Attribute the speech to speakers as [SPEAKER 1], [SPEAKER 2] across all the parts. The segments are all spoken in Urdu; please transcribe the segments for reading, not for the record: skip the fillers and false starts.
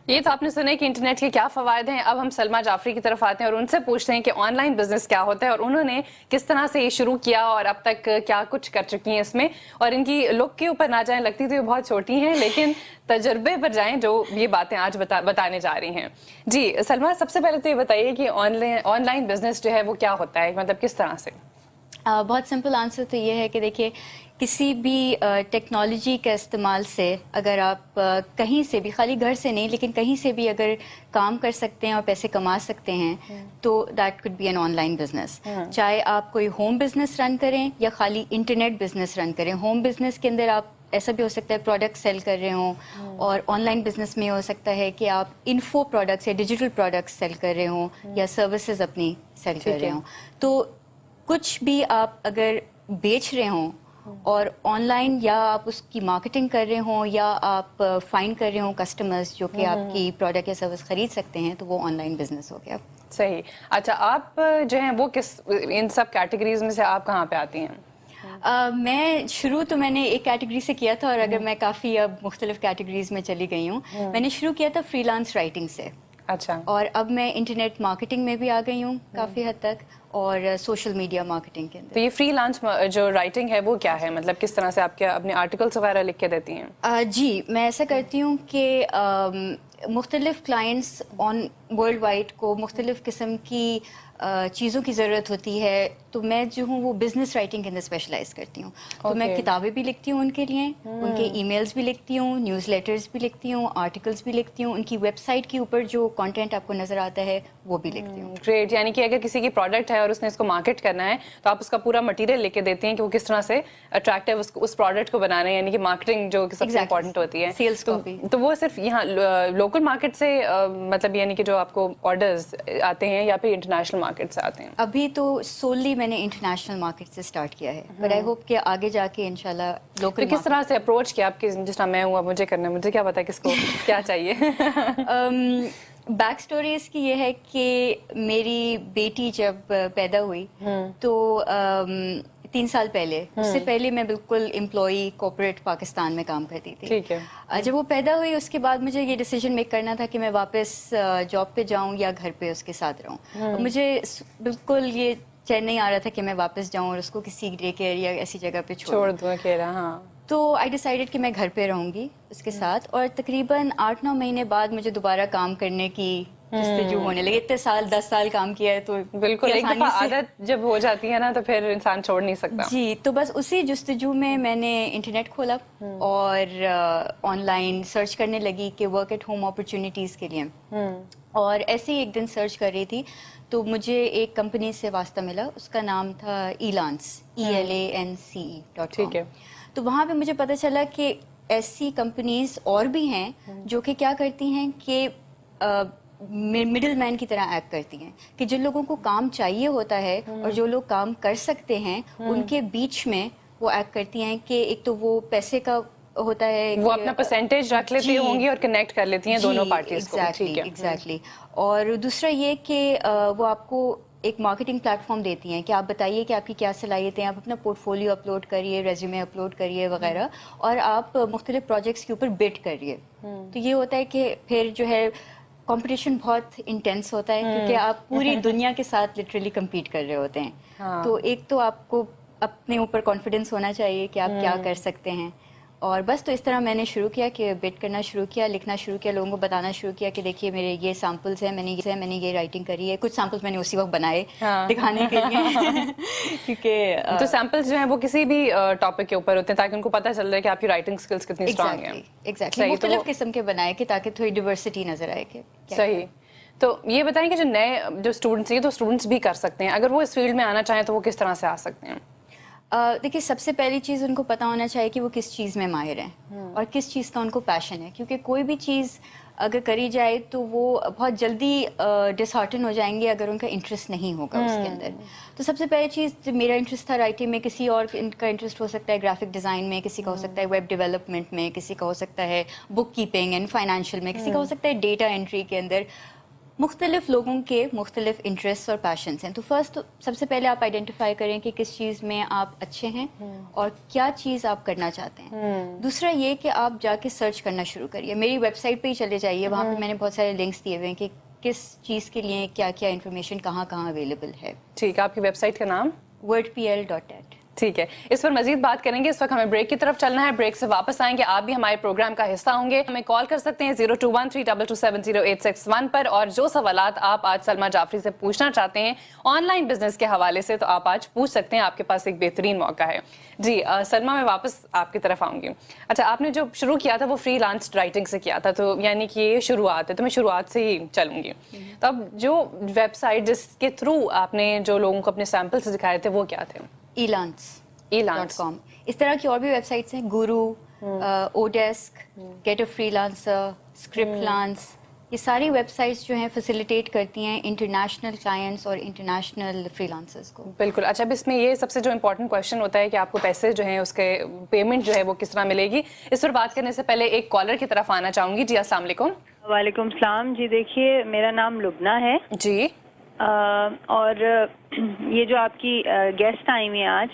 [SPEAKER 1] یہ تو آپ نے سنا کہ انٹرنیٹ کے کیا فوائد ہیں. اب ہم سلما جعفری کی طرف آتے ہیں اور ان سے پوچھتے ہیں کہ آن لائن بزنس کیا ہوتا ہے اور انہوں نے کس طرح سے یہ شروع کیا اور اب تک کیا کچھ کر چکی ہیں اس میں. اور ان کی لک کے اوپر نہ جائیں, لگتی تو یہ بہت چھوٹی ہیں لیکن تجربے پر جائیں جو یہ باتیں آج بتانے جا رہی ہیں. جی سلما, سب سے پہلے تو یہ بتائیے کہ آن لائن بزنس جو ہے وہ کیا ہوتا ہے, مطلب کس طرح سے؟
[SPEAKER 2] بہت سمپل آنسر تو یہ ہے کہ دیکھیے, کسی بھی ٹیکنالوجی کا استعمال سے اگر آپ کہیں سے بھی, خالی گھر سے نہیں لیکن کہیں سے بھی اگر کام کر سکتے ہیں اور پیسے کما سکتے ہیں تو that could be an online business. چاہے آپ کوئی ہوم بزنس رن کریں یا خالی انٹرنیٹ بزنس رن کریں. ہوم بزنس کے اندر آپ ایسا بھی ہو سکتا ہے پروڈکٹ سیل کر رہے ہوں, اور آن لائن بزنس میں ہو سکتا ہے کہ آپ انفو پروڈکٹس یا ڈیجیٹل پروڈکٹس سیل کر رہے ہوں یا سروسز اپنی سیل کر رہے ہوں. تو کچھ بھی آپ اگر بیچ رہے ہوں اور آن لائن, یا آپ اس کی مارکیٹنگ کر رہے ہوں یا آپ فائنڈ کر رہے ہوں کسٹمرز جو کہ آپ کی پروڈکٹ یا سروس خرید سکتے ہیں, تو وہ آن لائن بزنس ہو گیا.
[SPEAKER 1] صحیح. اچھا, آپ جو ہیں وہ کس ان سب کیٹیگریز میں سے آپ کہاں پہ آتی ہیں؟
[SPEAKER 2] میں شروع تو میں نے ایک کیٹیگری سے کیا تھا اور اگر میں کافی اب مختلف کیٹیگریز میں چلی گئی ہوں. میں نے شروع کیا تھا فری لانس رائٹنگ سے.
[SPEAKER 1] اچھا.
[SPEAKER 2] اور اب میں انٹرنیٹ مارکیٹنگ میں بھی آ گئی ہوں کافی حد تک, اور سوشل میڈیا مارکیٹنگ کے اندر.
[SPEAKER 1] تو یہ فری لانس جو رائٹنگ ہے وہ کیا ہے, مطلب کس طرح سے آپ کیا اپنے آرٹیکلس وغیرہ لکھ کے دیتی ہیں؟
[SPEAKER 2] جی میں ایسا کرتی ہوں کہ مختلف کلائنٹس آن ورلڈ وائڈ کو مختلف قسم کی چیزوں کی ضرورت ہوتی ہے, تو میں جو ہوں وہ بزنس رائٹنگ کے اندر اسپیشلائز کرتی ہوں. تو میں کتابیں بھی لکھتی ہوں ان کے لیے, ان کے ای میلز بھی لکھتی ہوں, نیوز لیٹرز بھی لکھتی ہوں, آرٹیکلس بھی لکھتی ہوں, ان کی ویب سائٹ کے اوپر جو کانٹینٹ آپ کو نظر آتا ہے وہ بھی لکھتی ہوں.
[SPEAKER 1] گریٹ. یعنی کہ اگر کسی کی پروڈکٹ ہے اور اس نے اس کو مارکیٹ کرنا ہے تو آپ اس کا پورا مٹیریل لے کے دیتے ہیں کہ وہ کس طرح سے اٹریکٹیو اس پروڈکٹ کو بنانا ہے, یعنی کہ مارکیٹنگ جو سب سے امپورٹنٹ ہوتی ہے.
[SPEAKER 2] Sales copy.
[SPEAKER 1] تو وہ صرف یہاں لوکل مارکیٹ سے مطلب یعنی کہ جو آپ کو آرڈرز آتے ہیں یا پھر انٹرنیشنل مارکیٹ سے آتے ہیں؟
[SPEAKER 2] ابھی تو سوللی میں نے انٹرنیشنل مارکیٹ سے سٹارٹ کیا ہے, بٹ آئی ہوپ کہ آگے جا کے انشاءاللہ لوکل.
[SPEAKER 1] کس طرح سے اپروچ کیا آپ کی, جس طرح میں ہوں اب مجھے کرنا ہے, مجھے کیا پتا کس کو کیا چاہیے؟
[SPEAKER 2] بیک اسٹوری اس کی یہ ہے کہ میری بیٹی جب پیدا ہوئی تو 3 سال پہلے, اس سے پہلے میں بالکل امپلائی کارپوریٹ پاکستان میں کام کرتی تھی.
[SPEAKER 1] ٹھیک ہے.
[SPEAKER 2] جب وہ پیدا ہوئی اس کے بعد مجھے یہ ڈیسیجن میک کرنا تھا کہ میں واپس جاب پہ جاؤں یا گھر پہ اس کے ساتھ رہوں. مجھے بالکل یہ چین نہیں آ رہا تھا کہ میں واپس جاؤں اور اس کو کسی ڈے کیئر یا ایسی جگہ پہ چھوڑ
[SPEAKER 1] دوں اکیلا. ہاں.
[SPEAKER 2] تو آئی ڈیسائیڈڈ کہ میں گھر پہ رہوں گی اس کے ساتھ, اور تقریباً 8-9 مہینے بعد مجھے دوبارہ کام کرنے کی جستجو ہونے لگی. اتنے سال 10 سال کام کیا ہے تو
[SPEAKER 1] بالکل ایک دفعہ عادت جب ہو جاتی ہے نا تو پھر انسان چھوڑ نہیں سکتا.
[SPEAKER 2] جی, تو بس اسی جستجو میں نے انٹرنیٹ کھولا اور آن لائن سرچ کرنے لگی کہ ورک ایٹ ہوم اپرچونیٹیز کے لیے. اور ایسے ہی ایک دن سرچ کر رہی تھی تو مجھے ایک کمپنی سے واسطہ ملا, اس کا نام تھا ایلانس, ELANCE.com.
[SPEAKER 1] ٹھیک ہے.
[SPEAKER 2] تو وہاں پہ مجھے پتہ چلا کہ ایسی کمپنیز اور بھی ہیں جو کہ کیا کرتی ہیں کہ مڈل مین کی طرح ایکٹ کرتی ہیں, کہ جن لوگوں کو کام چاہیے ہوتا ہے اور جو لوگ کام کر سکتے ہیں ان کے بیچ میں وہ ایکٹ کرتی ہیں کہ ایک تو وہ پیسے کا ہوتا ہے,
[SPEAKER 1] وہ اپنا پرسنٹیج رکھ لیتی ہوں گی اور کنیکٹ کر لیتی ہیں دونوں پارٹیز کو.
[SPEAKER 2] ایگزیکٹلی. اور دوسرا یہ کہ وہ آپ کو ایک مارکیٹنگ پلیٹ فارم دیتی ہیں کہ آپ بتائیے کہ آپ کی کیا صلاحیتیں ہیں, آپ اپنا پورٹ فولیو اپلوڈ کریے, ریزیومے اپلوڈ کریے وغیرہ, اور آپ مختلف پروجیکٹس کے اوپر بٹ کریے. تو یہ ہوتا ہے کہ پھر جو ہے کمپٹیشن بہت انٹینس ہوتا ہے کیونکہ آپ پوری دنیا کے ساتھ لٹرلی کمپیٹ کر رہے ہوتے ہیں. تو ایک تو آپ کو اپنے اوپر کانفیڈنس ہونا چاہیے کہ آپ کیا کر سکتے ہیں, اور بس تو اس طرح میں نے شروع کیا کہ بٹ کرنا شروع کیا, لکھنا شروع کیا, لوگوں کو بتانا شروع کیا کہ دیکھیے میرے یہ سیمپلز ہیں, میں نے یہ رائٹنگ کری ہے. کچھ سیمپلز میں نے اسی وقت بنائے دکھانے کے لیے کیونکہ
[SPEAKER 1] تو سیمپلز جو ہیں وہ کسی بھی ٹاپک کے اوپر ہوتے ہیں تاکہ ان کو پتہ چل جائے کہ آپ کی رائٹنگ اسکلز کتنی اسٹرانگ ہیں.
[SPEAKER 2] ایگزیکٹلی مختلف قسم کے بنائے کہ تاکہ تھوڑی ڈیورسٹی نظر آئے. کہ
[SPEAKER 1] صحیح. تو یہ بتائیں کہ جو نئے جو اسٹوڈنٹس ہیں تو اسٹوڈنٹس بھی کر سکتے ہیں, اگر وہ اس فیلڈ میں آنا چاہیں تو وہ کس طرح سے آ سکتے ہیں؟
[SPEAKER 2] دیکھیے, سب سے پہلی چیز ان کو پتہ ہونا چاہیے کہ وہ کس چیز میں ماہر ہیں اور کس چیز کا ان کو پیشن ہے, کیونکہ کوئی بھی چیز اگر کری جائے تو وہ بہت جلدی ڈس ہارٹن ہو جائیں گے اگر ان کا انٹرسٹ نہیں ہوگا اس کے اندر. تو سب سے پہلی چیز, میرا انٹرسٹ تھا رائٹنگ میں, کسی اور کا انٹرسٹ ہو سکتا ہے گرافک ڈیزائن میں, کسی کا ہو سکتا ہے ویب ڈیولپمنٹ میں, کسی کا ہو سکتا ہے بک کیپنگ اینڈ فائنینشیل میں, کسی کا ہو سکتا ہے ڈیٹا انٹری کے اندر. مختلف لوگوں کے مختلف انٹرسٹ اور پیشنس ہیں. تو فرسٹ تو سب سے پہلے آپ آئیڈینٹیفائی کریں کہ کس چیز میں آپ اچھے ہیں اور کیا چیز آپ کرنا چاہتے ہیں. دوسرا یہ کہ آپ جا کے سرچ کرنا شروع کریے. میری ویب سائٹ پہ ہی چلے جائیے, وہاں پہ میں نے بہت سارے لنکس دیے ہوئے ہیں کہ کس چیز کے لیے کیا کیا انفارمیشن کہاں کہاں اویلیبل ہے.
[SPEAKER 1] ٹھیک ہے, آپ کی ویب سائٹ کا نام؟
[SPEAKER 2] wordpl.net.
[SPEAKER 1] ٹھیک ہے, اس پر مزید بات کریں گے. اس وقت ہمیں بریک کی طرف چلنا ہے. بریک سے واپس آئیں گے, آپ بھی ہمارے پروگرام کا حصہ ہوں گے. ہمیں کال کر سکتے ہیں 021322708661 پر, اور جو سوالات آپ آج سلمیٰ جعفری سے پوچھنا چاہتے ہیں آن لائن بزنس کے حوالے سے, تو آپ آج پوچھ سکتے ہیں. آپ کے پاس ایک بہترین موقع ہے. جی سلمیٰ, میں واپس آپ کی طرف آؤں گی. اچھا, آپ نے جو شروع کیا تھا وہ فری لانس رائٹنگ سے کیا تھا, تو یعنی کہ یہ شروعات ہے, تو میں شروعات سے ہی چلوں گی. تو اب جو ویب سائٹ جس کے تھرو آپ نے جو لوگوں کو اپنے سیمپلس دکھائے تھے وہ کیا تھے؟
[SPEAKER 2] elance.com. اس طرح کی اور بھی ویب سائٹس ہیں, Guru, oDesk, get a freelancer, Scriptlance. یہ ساری ویب سائٹس جو ہیں فیسیلیٹیٹ کرتی ہیں انٹرنیشنل کلائنٹس اور انٹرنیشنل فری لانسرز کو.
[SPEAKER 1] بالکل. اچھا, اب اس میں یہ سب سے جو امپورٹنٹ کویشچن ہوتا ہے کہ آپ کو پیسے جو ہیں اس کے پیمنٹ جو ہے وہ کس طرح ملے گی, اس پر بات کرنے سے پہلے ایک کالر کی طرف آنا چاہوں گی. جی السلام علیکم.
[SPEAKER 3] وعلیکم السلام. جی دیکھیے, میرا نام لبنہ ہے.
[SPEAKER 1] جی.
[SPEAKER 3] اور یہ جو آپ کی گیسٹ آئی ہوئی ہیں آج,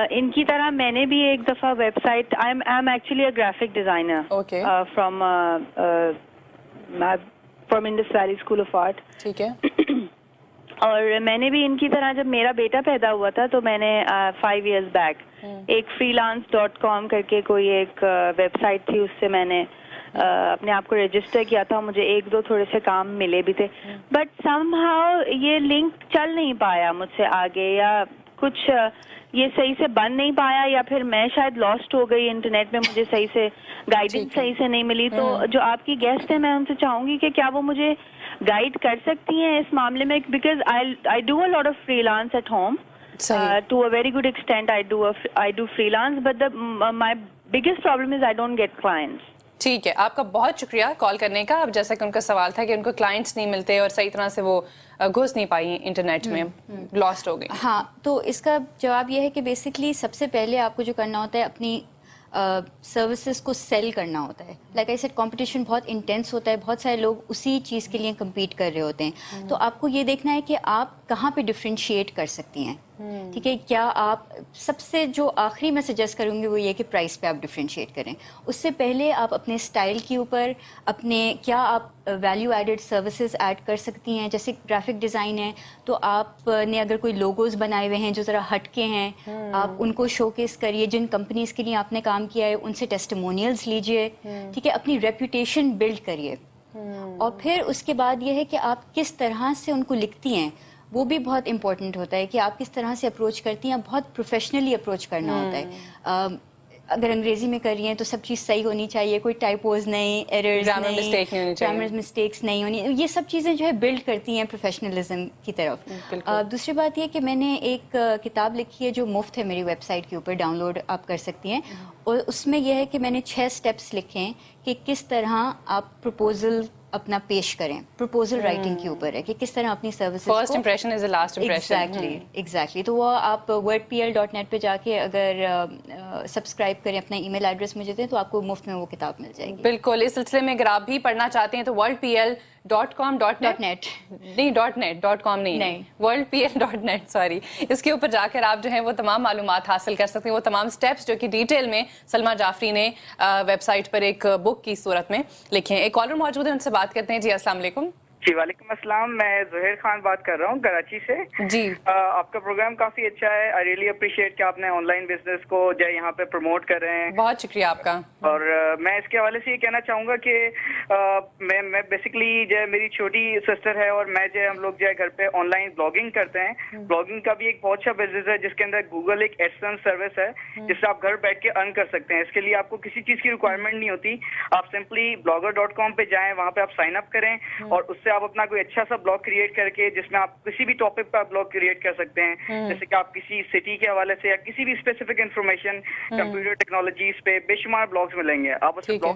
[SPEAKER 3] ان کی طرح میں نے بھی ایک دفعہ website, I am actually a graphic designer from Indus Valley School of Art.
[SPEAKER 1] ٹھیک ہے.
[SPEAKER 3] اور میں نے بھی ان کی طرح, جب میرا بیٹا پیدا ہوا تھا تو میں نے 5 years بیک ایک freelance.com کر کے کوئی ایک ویب سائٹ تھی, اس سے میں نے اپنے آپ کو رجسٹر کیا تھا. مجھے 1-2 تھوڑے سے کام ملے بھی تھے, بٹ سم ہاؤ یہ لنک چل نہیں پایا مجھ سے آگے, یا کچھ یہ صحیح سے بن نہیں پایا, یا پھر میں شاید لاسٹ ہو گئی انٹرنیٹ میں, مجھے صحیح سے گائیڈنس صحیح سے نہیں ملی. تو جو آپ کی گیسٹ ہیں, میں ان سے چاہوں گی کہ کیا وہ مجھے گائیڈ کر سکتی ہیں اس معاملے میں, because I do a lot of freelance at home. To a very good extent I do freelance, but my biggest problem is I don't get clients.
[SPEAKER 1] ٹھیک ہے, آپ کا بہت شکریہ کال کرنے کا. اب جیسا کہ ان کا سوال تھا کہ ان کو کلائنٹس نہیں ملتے اور صحیح طرح سے وہ گھس نہیں پائی انٹرنیٹ میں, لاسٹ ہو گئی.
[SPEAKER 2] ہاں, تو اس کا جواب یہ ہے کہ بیسکلی سب سے پہلے آپ کو جو کرنا ہوتا ہے اپنی سروسز کو سیل کرنا ہوتا ہے. لائک آئی سیڈ, کمپٹیشن بہت انٹینس ہوتا ہے, بہت سارے لوگ اسی چیز کے لیے کمپیٹ کر رہے ہوتے ہیں. تو آپ کو یہ دیکھنا ہے کہ آپ کہاں پہ ڈفرینشیٹ کر سکتی ہیں. ٹھیک ہے, کیا آپ سب سے جو آخری میں سجیسٹ کروں گی وہ یہ کہ پرائس پہ آپ ڈفرینشیٹ کریں. اس سے پہلے آپ اپنے اسٹائل کے اوپر اپنے کیا آپ ویلیو ایڈڈ سروسز ایڈ کر سکتی ہیں. جیسے گرافک ڈیزائن ہے تو آپ نے اگر کوئی لوگوز بنائے ہوئے ہیں جو ذرا ہٹ کے ہیں, آپ ان کو شو کیس کریے. جن کمپنیز کے لیے آپ نے کام کیا ہے ان سے ٹیسٹیمونیلز لیجئے. ٹھیک ہے, اپنی ریپوٹیشن بلڈ کریے. اور پھر اس کے بعد یہ ہے کہ آپ کس طرح سے ان کو لکھتی ہیں, وہ بھی بہت امپورٹنٹ ہوتا ہے کہ آپ کس طرح سے اپروچ کرتی ہیں. بہت پروفیشنلی اپروچ کرنا ہوتا ہے. اگر انگریزی میں کر رہی ہیں تو سب چیز صحیح ہونی چاہیے, کوئی ٹائپوز نہیں, ایررز نہیں, گرامر مسٹیکس نہیں ہونی. یہ سب چیزیں جو ہے بلڈ کرتی ہیں پروفیشنلزم کی طرف. دوسری بات یہ کہ میں نے ایک کتاب لکھی ہے جو مفت ہے میری ویب سائٹ کے اوپر, ڈاؤن لوڈ آپ کر سکتی ہیں. اور اس میں یہ ہے کہ میں نے 6 اسٹیپس لکھے ہیں کہ کس طرح آپ پروپوزل اپنا پیش کریں. پروپوزل رائٹنگ کے اوپر ہے کہ کس طرح اپنی سروسز کو,
[SPEAKER 1] first impression is the last impression.
[SPEAKER 2] Exactly. تو وہ آپ wordpl.net پہ جا کے اگر سبسکرائب کریں, اپنا ای میل ایڈریس مجھے دیں, تو آپ کو مفت میں وہ کتاب مل جائے گی.
[SPEAKER 1] بالکل. اس سلسلے میں اگر آپ بھی پڑھنا چاہتے ہیں تو worldpl.com.net نہیں, .com نہیں, worldpl.net سوری, اس کے اوپر جا کر آپ جو ہیں وہ تمام معلومات حاصل کر سکتے ہیں. وہ تمام سٹیپس جو کہ ڈیٹیل میں سلمیٰ جعفری نے ویب سائٹ پر ایک بک کی صورت میں لکھے ہیں. ایک کالر موجود ہے, ان سے بات کرتے ہیں. جی السلام علیکم.
[SPEAKER 4] جی وعلیکم السلام. میں زہیر خان بات کر رہا ہوں کراچی سے.
[SPEAKER 1] جی
[SPEAKER 4] آپ کا پروگرام کافی اچھا ہے. آئی ریئلی اپریشیٹ کہ آپ نے آن لائن بزنس کو جو ہے یہاں پہ پروموٹ کر رہے ہیں.
[SPEAKER 1] بہت شکریہ آپ کا.
[SPEAKER 4] اور میں اس کے حوالے سے یہ کہنا چاہوں گا کہ میں بیسکلی جو ہے میری چھوٹی سسٹر ہے اور میں جو ہے ہم لوگ جو ہے گھر پہ آن لائن بلاگنگ کرتے ہیں. بلاگنگ کا بھی ایک بہت اچھا بزنس ہے جس کے اندر گوگل ایک ایڈسنس سروس ہے جس سے آپ گھر بیٹھ کے ارن کر سکتے ہیں. اس کے لیے آپ کو کسی چیز کی ریکوائرمنٹ نہیں ہوتی. آپ سمپلی blogger.com پہ جائیں, وہاں پہ آپ سائن اپ کریں اور اس سے آپ اپنا کوئی اچھا سا بلاگ کریٹ کر کے, جس میں آپ کسی بھی ٹاپک پہ بلاگ کریٹ کر سکتے ہیں. جیسے کہ آپ کسی سٹی کے حوالے سے یا کسی بھی اسپیسیفک انفارمیشن, کمپیوٹر ٹیکنالوجیز پہ بے شمار بلاگز ملیں گے. آپ اس پہ blog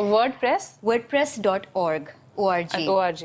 [SPEAKER 2] wordpress.org
[SPEAKER 1] ORG,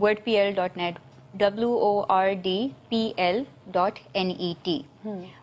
[SPEAKER 2] wordpl.net wordpl.net